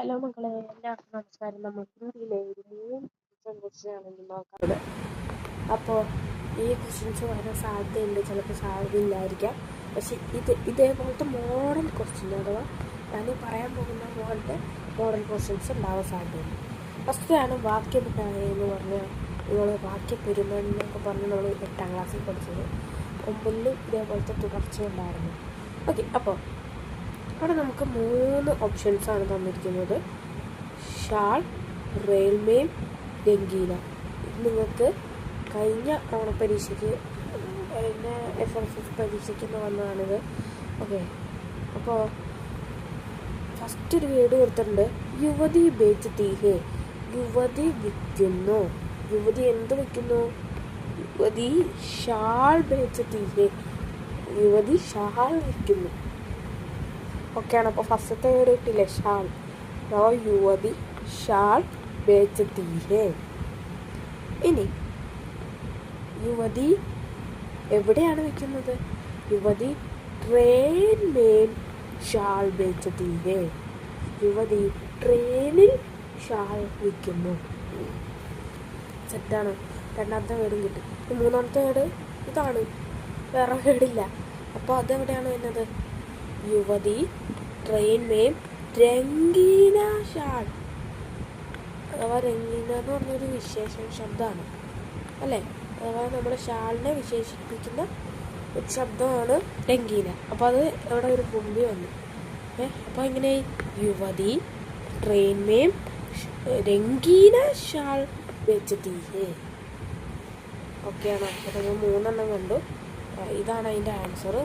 Hello മക്കളെ, എല്ലാവർക്കും നമസ്കാരം. നമ്മൾ ഹിന്ദിയിലെ ഒരു 3 ക്വസ്റ്റ്യൻസാണ് ഇന്ന് നോക്കുന്നത്. അപ്പോൾ ഈ ക്വസ്റ്റ്യൻസ് വളരെ സാധ്യതയുണ്ട്, ചിലപ്പോൾ സാധ്യതയില്ലായിരിക്കാം. പക്ഷെ ഇതേപോലത്തെ മോഡൽ ക്വസ്റ്റ്യൻ, അഥവാ ഞാൻ പറയാൻ പോകുന്ന പോലത്തെ മോഡൽ ക്വസ്റ്റ്യൻസ് ഉണ്ടാവാൻ സാധ്യതയുണ്ട്. ഫസ്റ്റാണ് വാക്യമിട്ടായ എന്ന് പറഞ്ഞാൽ നിങ്ങൾ വാക്യപ്പെരുമ എന്നൊക്കെ പറഞ്ഞ് നമ്മൾ 8ാം ക്ലാസ്സിൽ പഠിച്ചത്. 9ലും ഇതേപോലത്തെ തുടർച്ചയുണ്ടായിരുന്നു. ഓക്കെ, അപ്പോൾ അവിടെ നമുക്ക് 3 ഓപ്ഷൻസാണ് തന്നിരിക്കുന്നത്: ഷാൾ, റെയിൽമേം, രംഗീല. ഇത് നിങ്ങൾക്ക് കഴിഞ്ഞ ഓണപ്പരീക്ഷയ്ക്ക്, കഴിഞ്ഞ SSLC പരീക്ഷയ്ക്ക് വന്നതാണിത്. ഓക്കെ, അപ്പോൾ ഫസ്റ്റ് ഒരു വീട് കൊടുത്തിട്ടുണ്ട്. യുവതി ബേച്ചത്തി ഹേ. യുവതി വിൽക്കുന്നു. യുവതി എന്ത് വിൽക്കുന്നു? യുവതി ഷാൾ ബേച്ചത്തി ഹേ. യുവതി ഷാൾ വിൽക്കുന്നു. ഓക്കെയാണ്. അപ്പോൾ ഫസ്റ്റത്തെ വീട് കിട്ടില്ലേ, ഷാൾ. യുവതി ഷാൾ ബേച്ചത്തി ഹേ. ഇനി യുവതി എവിടെയാണ് വിൽക്കുന്നത്? യുവതി ട്രെയിൻ മേം ഷാൾ ബേച്ചത്തി ഹേ. യുവതി ട്രെയിനിൽ ഷാൾ വിൽക്കുന്നു. സെറ്റാണ്. രണ്ടാമത്തെ വീടും കിട്ടി. മൂന്നാമത്തെ വീട് ഇതാണ്, വേറെ വീടില്ല. അപ്പോൾ അതെവിടെയാണ് വരുന്നത്? യുവതി ട്രെയിൻ മേം രംഗീന ഷാൾ. അഥവാ രംഗീന എന്ന് പറഞ്ഞൊരു വിശേഷ ശബ്ദമാണ് അല്ലേ? അഥവാ നമ്മുടെ ഷാളിനെ വിശേഷിപ്പിക്കുന്ന ഒരു ശബ്ദമാണ് രംഗീന. അപ്പോൾ അത് അവിടെ ഒരു ഭൂമി വന്നു. അപ്പോൾ ഇങ്ങനെ യുവതി ട്രെയിൻ മേം രംഗീന ഷാൾ ബേച്ചത്തി ഹേ. ഓക്കെയാണോ? അപ്പോൾ 3 കണ്ടു. ഇതാണ് അതിൻ്റെ ആൻസർ.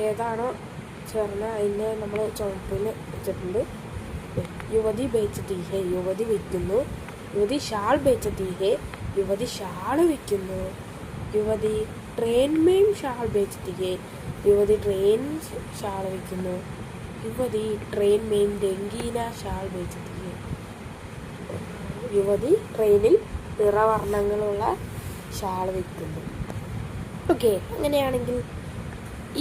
ഏതാണോ ചേർന്ന് അതിനെ നമ്മൾ ചുവപ്പിൽ വെച്ചിട്ടുണ്ട്. യുവതി ബേച്ചത്തി ഹേ, യുവതി വിൽക്കുന്നു. യുവതി ഷാൾ ബേച്ചത്തി ഹേ, യുവതി ഷാൾ വിൽക്കുന്നു. യുവതി ട്രെയിൻ മേം ഷാൾ ബേച്ചത്തി ഹേ, യുവതി ട്രെയിൻ ഷാൾ വിൽക്കുന്നു. യുവതി ട്രെയിൻ മേം രംഗീന ഷാൾ ബേച്ചത്തി ഹേ. യുവതി ട്രെയിനിൽ നിറവർണ്ണങ്ങളുള്ള ഷാൾ വിൽക്കുന്നു. ഓക്കെ, അങ്ങനെയാണെങ്കിൽ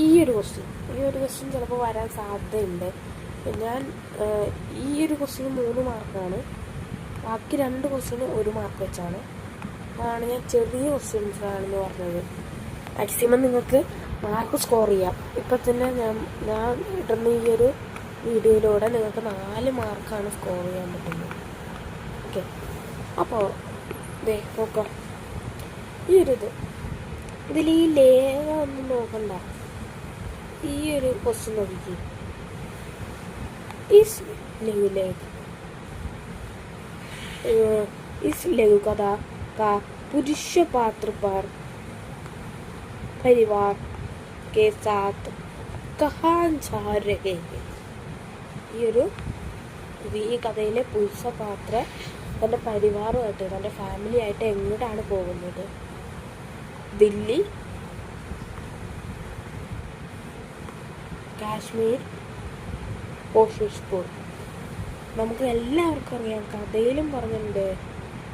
ഈ ഒരു ക്വസ്റ്റ്യൻ ചിലപ്പോൾ വരാൻ സാധ്യതയുണ്ട്. ഞാൻ ഈ ഒരു ക്വസ്റ്റ്യന് 3 മാർക്കാണ്, ബാക്കി 2 ക്വസ്റ്റ്യന് 1 മാർക്ക് വെച്ചാണ്. അതാണ് ഞാൻ ചെറിയ ക്വസ്റ്റ്യൻസാണെന്ന് പറഞ്ഞത്. മാക്സിമം നിങ്ങൾക്ക് മാർക്ക് സ്കോർ ചെയ്യാം. ഇപ്പം തന്നെ ഞാൻ ഇടുന്ന ഈ ഒരു വീഡിയോയിലൂടെ നിങ്ങൾക്ക് 4 മാർക്കാണ് സ്കോർ ചെയ്യാൻ പറ്റുന്നത്. ഓക്കെ, അപ്പോൾ നോക്കാം. ഇതിൽ ഈ ലേഖ ഒന്നും നോക്കണ്ട. ഈ ഒരു ക്വസ്റ്റ്യൻ നോക്കി, इस लघु कथा का पुरुष पात्र पर परिवार के साथ कहाँ जा रहे हैं. ഈ കഥയിലെ പുരുഷ പാത്ര തൻ്റെ പരിവാറുമായിട്ട്, തൻ്റെ ഫാമിലി ആയിട്ട് എങ്ങോട്ടാണ് പോകുന്നത്? ദില്ലി, കാശ്മീർ, കോഷിഷ്പൂർ. നമുക്ക് എല്ലാവർക്കും അറിയാം, കഥയിലും പറഞ്ഞിട്ടുണ്ട്.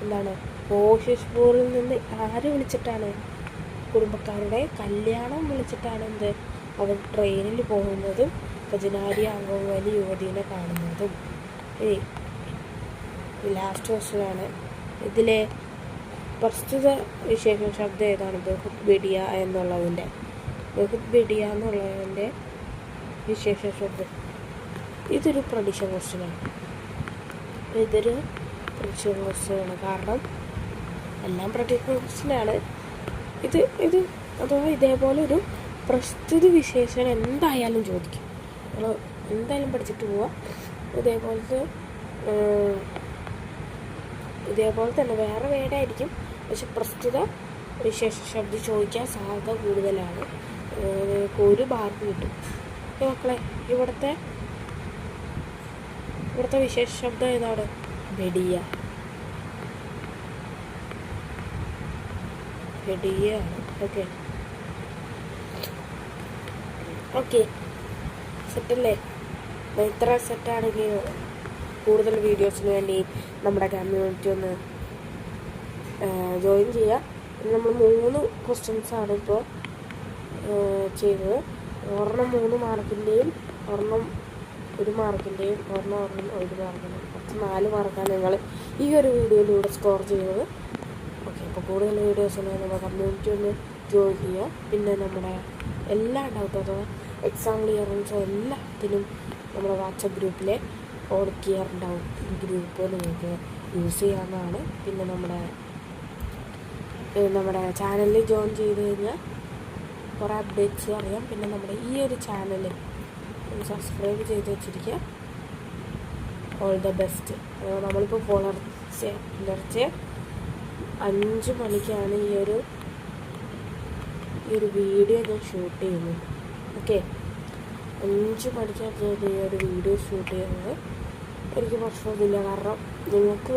എന്താണ്? കോഷിഷ്പൂരിൽ നിന്ന് ആര് വിളിച്ചിട്ടാണ്? കുടുംബക്കാരുടെ കല്യാണം വിളിച്ചിട്ടാണ് എന്ത് അവർ ട്രെയിനിൽ പോകുന്നതും ഖജനാരി അംഗവലി യുവതിനെ കാണുന്നതും. ലാസ്റ്റ് ക്വസ്റ്റ്യനാണ്. ഇതിലെ പ്രസ്തുത വിശേഷ ശബ്ദം ഏതാണ്? ബഹുത് ബിഡിയ എന്നുള്ളതിൻ്റെ വിശേഷ ശബ്ദം. ഇതൊരു പ്രഡിക്ഷൻ ക്വസ്റ്റ്യനാണ്. കാരണം എല്ലാം പ്രഡിക്ഷൻ ക്വസ്റ്റ്യനാണ്. ഇത് അഥവാ ഇതേപോലെ ഒരു പ്രസ്തുത വിശേഷണം എന്തായാലും ചോദിക്കും. നമ്മൾ എന്തായാലും പഠിച്ചിട്ട് പോവാം. ഇതേപോലെ തന്നെ വേറെ വേടായിരിക്കും, പക്ഷെ പ്രസ്തുത വിശേഷ ശബ്ദം ചോദിക്കാൻ സാധ്യത കൂടുതലാണ്. 1 മാർക്ക് കിട്ടും. മക്കളെ, ഇവിടുത്തെ വിശേഷ ശബ്ദം ഏതാണ്? ബെഡിയ ആണ്. ഓക്കെ, സെറ്റല്ലേ? ഇത്ര സെറ്റാണെങ്കിൽ കൂടുതൽ വീഡിയോസിന് വേണ്ടി നമ്മുടെ കമ്മ്യൂണിറ്റി ഒന്ന് ജോയിൻ ചെയ്യുക. നമ്മൾ 3 ക്വസ്റ്റ്യൻസാണ് ഇപ്പോൾ ചെയ്തത്. ഒരെണ്ണം 3 മാർക്കിൻ്റെയും ഒരെണ്ണം 1 മാർക്കിൻ്റെയും 1 മാർക്കിൻ്റെയും മൊത്തം 4 മാർക്കാണ് ഞങ്ങൾ ഈ ഒരു വീഡിയോയിലൂടെ സ്കോർ ചെയ്യുന്നത്. ഓക്കെ, അപ്പോൾ കൂടുതൽ വീഡിയോസ് ഉണ്ടെങ്കിൽ നമ്മുടെ കമ്മ്യൂണിറ്റി ഒന്ന് ജോയിൻ ചെയ്യുക. പിന്നെ നമ്മുടെ എല്ലാ ഡൗട്ടും അഥവാ എക്സാം ക്ലിയറൻസോ എല്ലാത്തിനും നമ്മുടെ വാട്സപ്പ് ഗ്രൂപ്പിലെ ഓൾ ക്ലിയർ ഡൗട്ട് ഗ്രൂപ്പ് നിങ്ങൾക്ക് യൂസ് ചെയ്യാവുന്നതാണ്. പിന്നെ നമ്മുടെ ചാനലിൽ ജോയിൻ ചെയ്ത് കഴിഞ്ഞാൽ കുറേ അപ്ഡേറ്റ്സ് അറിയാം. പിന്നെ നമ്മുടെ ഈ ഒരു ചാനൽ സബ്സ്ക്രൈബ് ചെയ്ത് വെച്ചിരിക്കുക. All the best. നമ്മളിപ്പോൾ പുലർച്ചെ 5 മണിക്കാണ് ഈ ഒരു വീഡിയോ ഞാൻ ഷൂട്ട് ചെയ്യുന്നത്. ഓക്കെ, 5 മണിക്കാണ് ഞാൻ ഈ ഒരു വീഡിയോ ഷൂട്ട് ചെയ്യുന്നത്. എനിക്ക് പ്രശ്നമൊന്നുമില്ല, കാരണം നിങ്ങൾക്ക്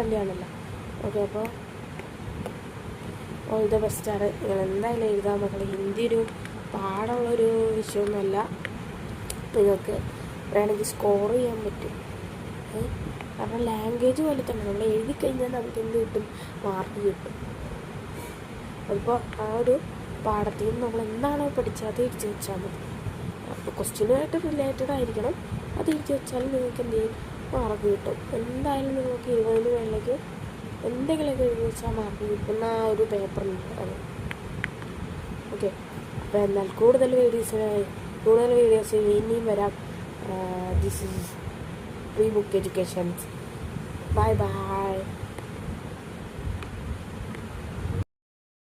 വേണ്ടിയാണല്ലോ. ഓക്കെ, അപ്പോൾ ഓൾ ദ ബെസ്റ്റാണ്. നിങ്ങൾ എന്തായാലും എഴുതാൻ മക്കളെ. ഹിന്ദി ഒരു പാടുള്ളൊരു വിഷയമൊന്നുമല്ല, നിങ്ങൾക്ക് വേണമെങ്കിൽ സ്കോർ ചെയ്യാൻ പറ്റും. കാരണം ലാംഗ്വേജ് പോലെ തന്നെ നമ്മൾ എഴുതി കഴിഞ്ഞാൽ നമുക്ക് എന്ത് കിട്ടും, മാർക്ക് കിട്ടും. അതിപ്പോൾ ആ ഒരു പാഠത്തിൽ നിന്ന് നമ്മൾ എന്താണോ പഠിച്ചത് അത് എഴുതി വെച്ചാൽ മതി. അപ്പോൾ ക്വസ്റ്റ്യനുമായിട്ട് റിലേറ്റഡ് ആയിരിക്കണം. അത് എഴുതി വെച്ചാൽ നിങ്ങൾക്ക് എന്ത് ചെയ്യും, മാർക്ക് കിട്ടും. എന്തായാലും നിങ്ങൾക്ക് 20 വേണമെങ്കിൽ എന്തെങ്കിലുമൊക്കെ എഴുതി വെച്ചാൽ മാർക്ക് കിട്ടുന്ന ആ ഒരു പേപ്പറുണ്ട് അത്. ഓക്കെ, അപ്പോൾ എന്നാൽ കൂടുതൽ വീഡിയോസ് ഇനിയും വരാം. This is free book education. Bye bye.